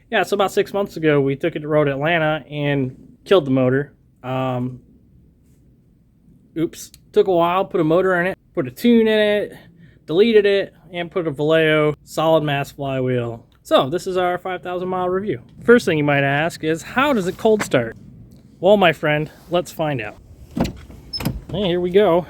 Yeah, so about 6 months ago, we took it to Road Atlanta and killed the motor. Oops. Took a while, put a motor in it, put a tune in it, deleted it, and put a Reveiw solid mass flywheel. So this is our 5,000 mile review. First thing you might ask is, how does it cold start? Well, my friend, let's find out. Hey, here we go.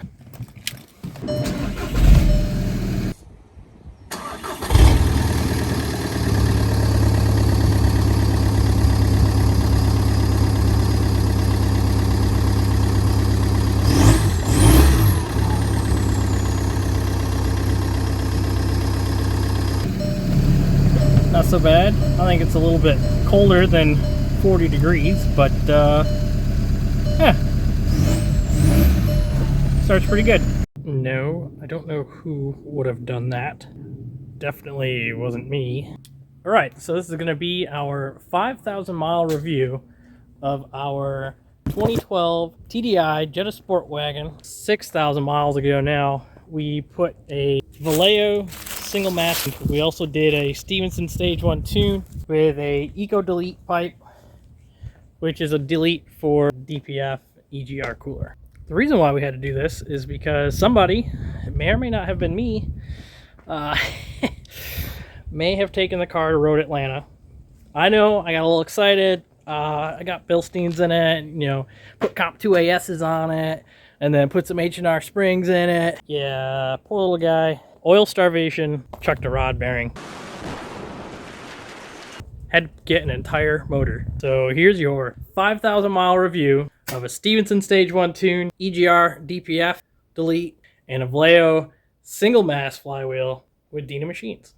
Not so bad. I think it's a little bit colder than 40 degrees, but yeah, starts pretty good. No, I don't know who would have done that. Definitely wasn't me. All right, so this is going to be our 5,000 mile review of our 2012 TDI Jetta Sportwagen. 6,000 miles ago now, we put a Reveiw single mass. We also did a Stevenson stage 1 tune with a eco delete pipe, which is a delete for DPF EGR Cooler. The reason why we had to do this is because somebody, it may or may not have been me, may have taken the car to Road Atlanta. I know, I got a little excited. I got Bilsteins in it, you know, put Comp 2AS's on it, and then put some H&R springs in it. Yeah, poor little guy. Oil starvation, chucked a rod bearing. Had to get an entire motor. So here's your 5,000 mile review of a Stevenson stage 1 tune, EGRDPF delete, and a Reveiw single mass flywheel with Dina machines.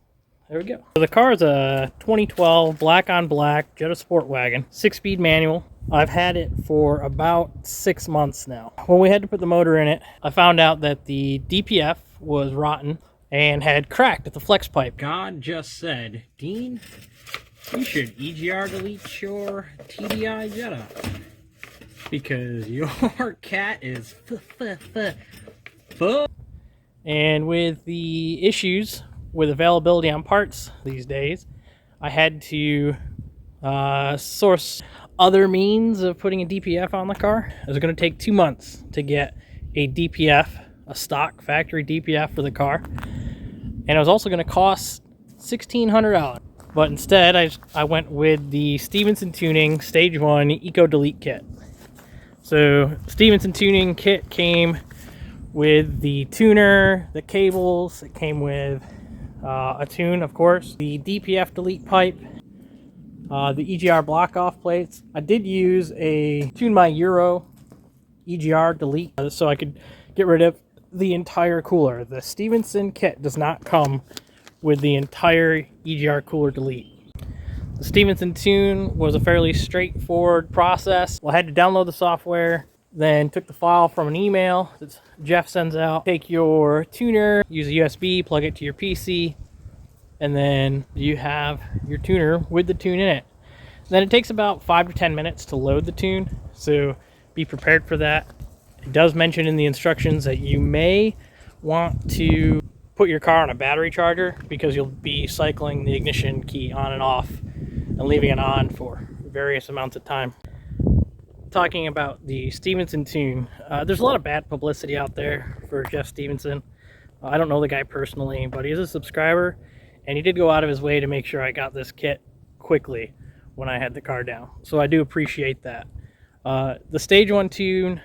There we go. So the car is a 2012 black on black Jetta Sportwagen, 6-speed manual. I've had it for about 6 months now. When we had to put the motor in it, I found out that the DPF was rotten and had cracked at the flex pipe. God just said, Dean, you should EGR delete your TDI Jetta because your cat is And with the issues with availability on parts these days, I had to source other means of putting a DPF on the car. It was going to take 2 months to get a DPF, a stock factory DPF for the car, and it was also going to cost $1,600. But instead, I went with the Stevenson Tuning Stage 1 Eco Delete Kit. So Stevenson Tuning Kit came with the tuner, the cables. It came with a tune, of course, the DPF delete pipe, the EGR block-off plates. I did use a Tune My Euro EGR delete so I could get rid of the entire cooler. The Stevenson kit does not come with the entire EGR cooler delete. The Stevenson tune was a fairly straightforward process. Well, I had to download the software, then took the file from an email that Jeff sends out. Take your tuner, use a USB, plug it to your PC, and then you have your tuner with the tune in it. Then it takes about 5 to 10 minutes to load the tune, so be prepared for that. It does mention in the instructions that you may want to put your car on a battery charger because you'll be cycling the ignition key on and off and leaving it on for various amounts of time. Talking about the Stevenson tune, there's a lot of bad publicity out there for Jeff Stevenson. I don't know the guy personally, but he is a subscriber, and he did go out of his way to make sure I got this kit quickly when I had the car down. So I do appreciate that. The Stage 1 tune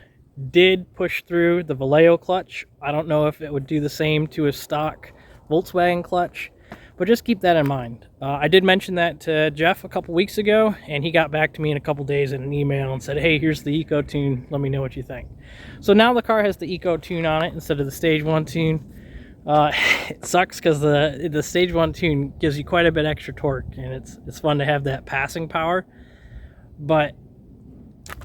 did push through the Reveiw clutch. I don't know if it would do the same to a stock Volkswagen clutch, but just keep that in mind. I did mention that to Jeff a couple weeks ago, and he got back to me in a couple days in an email and said, hey, here's the Eco Tune, let me know what you think. So now the car has the Eco Tune on it instead of the Stage 1 tune. It sucks because the Stage 1 tune gives you quite a bit extra torque, and it's fun to have that passing power, but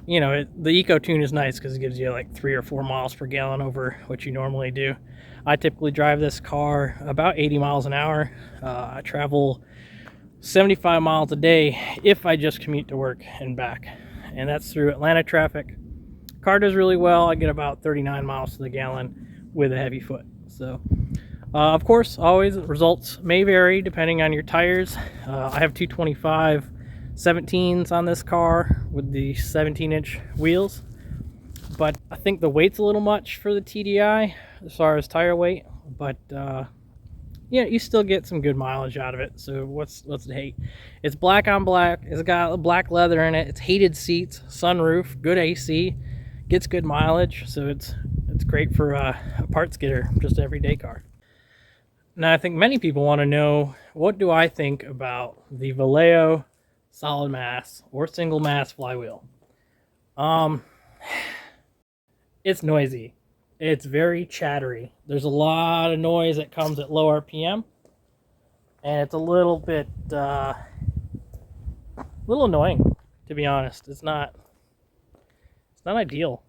you know, the Eco Tune is nice because it gives you like 3 or 4 miles per gallon over what you normally do. I typically drive this car about 80 miles an hour. I travel 75 miles a day if I just commute to work and back, and that's through Atlanta traffic. Car does really well. I get about 39 miles to the gallon with a heavy foot. So of course, always results may vary depending on your tires. I have 225 17s on this car with the 17-inch wheels, but I think the weight's a little much for the TDI as far as tire weight, but yeah, you still get some good mileage out of it. So what's the hate? It's black on black. It's got black leather in it. It's heated seats, sunroof, good AC, gets good mileage. So it's great for a parts getter, just an everyday car. Now I think many people want to know, what do I think about the Reveiw solid mass or single mass flywheel? It's noisy. It's very chattery. There's a lot of noise that comes at low RPM, and it's a little bit, little annoying, to be honest. It's not ideal.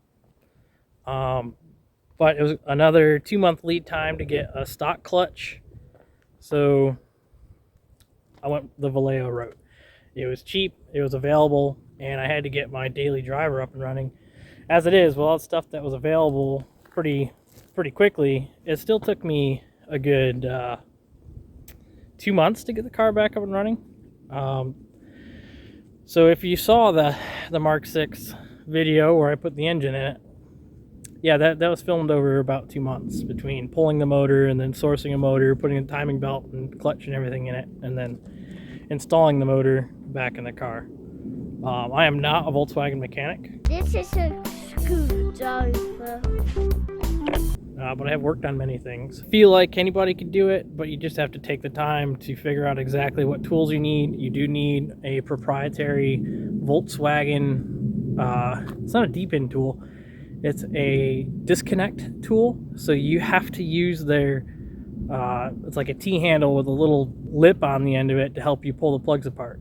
But it was another 2-month lead time to get a stock clutch, so I went the Reveiw route. It was cheap, it was available, and I had to get my daily driver up and running. As it is, with all the stuff that was available pretty quickly, it still took me a good 2 months to get the car back up and running. So if you saw the Mark 6 video where I put the engine in it, yeah, that was filmed over about 2 months between pulling the motor and then sourcing a motor, putting a timing belt and clutch and everything in it, and then installing the motor back in the car. I am not a Volkswagen mechanic. This is a screwdriver. But I have worked on many things. Feel like anybody could do it, but you just have to take the time to figure out exactly what tools you need. You do need a proprietary Volkswagen, it's not a deep in tool, it's a disconnect tool. So you have to use their, it's like a T-handle with a little lip on the end of it to help you pull the plugs apart.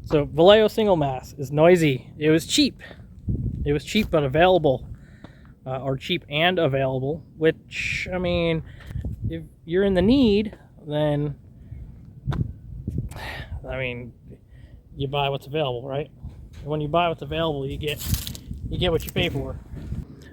So Reveiw single mass is noisy. It was cheap. It was cheap but available. Or cheap and available, which, I mean, if you're in the need, then, I mean, you buy what's available, right? And when you buy what's available, you get what you pay for.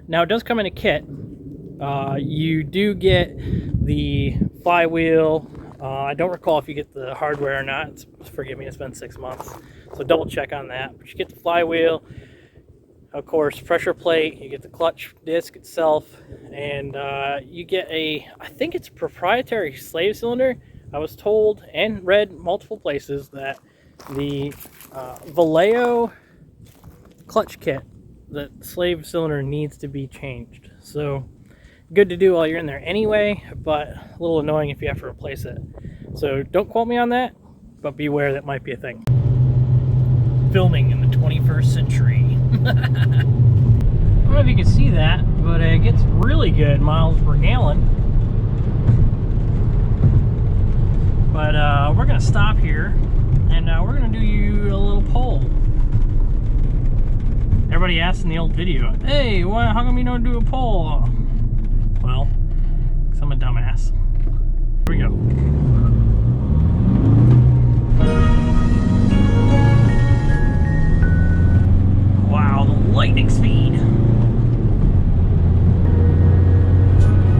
Now, it does come in a kit. You do get the flywheel. I don't recall if you get the hardware or not. Forgive me, it's been 6 months, so double check on that. But you get the flywheel, of course, pressure plate, you get the clutch disc itself, and you get I think it's proprietary slave cylinder. I was told and read multiple places that the Reveiw clutch kit, the slave cylinder needs to be changed. So good to do while you're in there anyway, but a little annoying if you have to replace it. So don't quote me on that, but beware, that might be a thing. Filming in the 21st century. I don't know if you can see that, but it gets really good miles per gallon. But we're going to stop here, and we're going to do you a little poll. Everybody asked in the old video, hey, how come you don't do a poll? Well, 'cause I'm a dumbass. Here we go. Wow, the lightning speed. I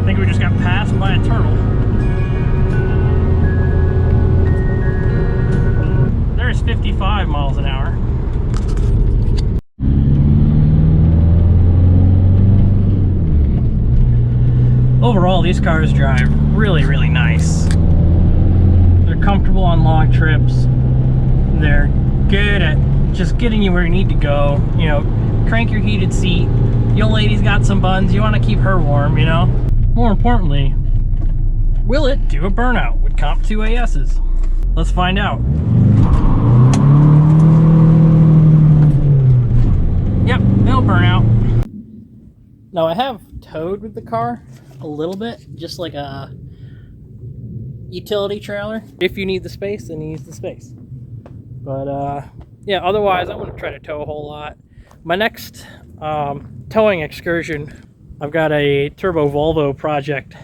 think we just got passed by a turtle. There's 55 miles an hour. Overall, these cars drive really, really nice. They're comfortable on long trips. They're good at just getting you where you need to go. You know, crank your heated seat. Your lady's got some buns, you want to keep her warm, you know. More importantly, will it do a burnout with Comp 2 ASs? Let's find out. Yep, it'll burn out. Now I have towed with the car a little bit, just like a utility trailer. If you need the space, then you use the space. But yeah, otherwise I wouldn't try to tow a whole lot. My next towing excursion, I've got a turbo Volvo project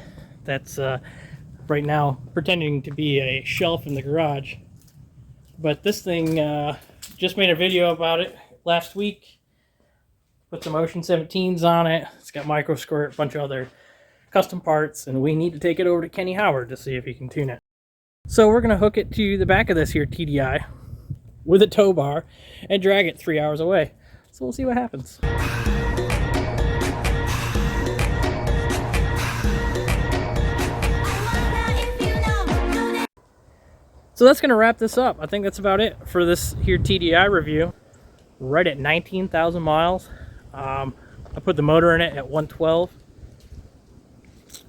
that's right now pretending to be a shelf in the garage. But this thing, just made a video about it last week. Put some Ocean 17s on it. It's got micro squirt, a bunch of other custom parts, and we need to take it over to Kenny Howard to see if he can tune it. So we're going to hook it to the back of this here TDI with a tow bar and drag it 3 hours away. So we'll see what happens. So that's going to wrap this up. I think that's about it for this here TDI review. Right at 19,000 miles. I put the motor in it at 112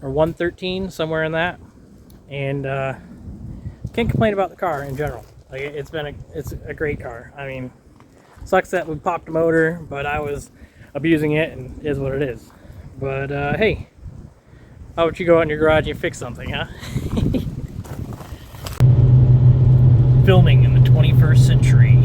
or 113, somewhere in that. And can't complain about the car in general. Like, it's a great car. I mean, sucks that we popped the motor, but I was abusing it, and it is what it is. But hey, how about you go out in your garage and fix something, huh? Filming in the 21st century.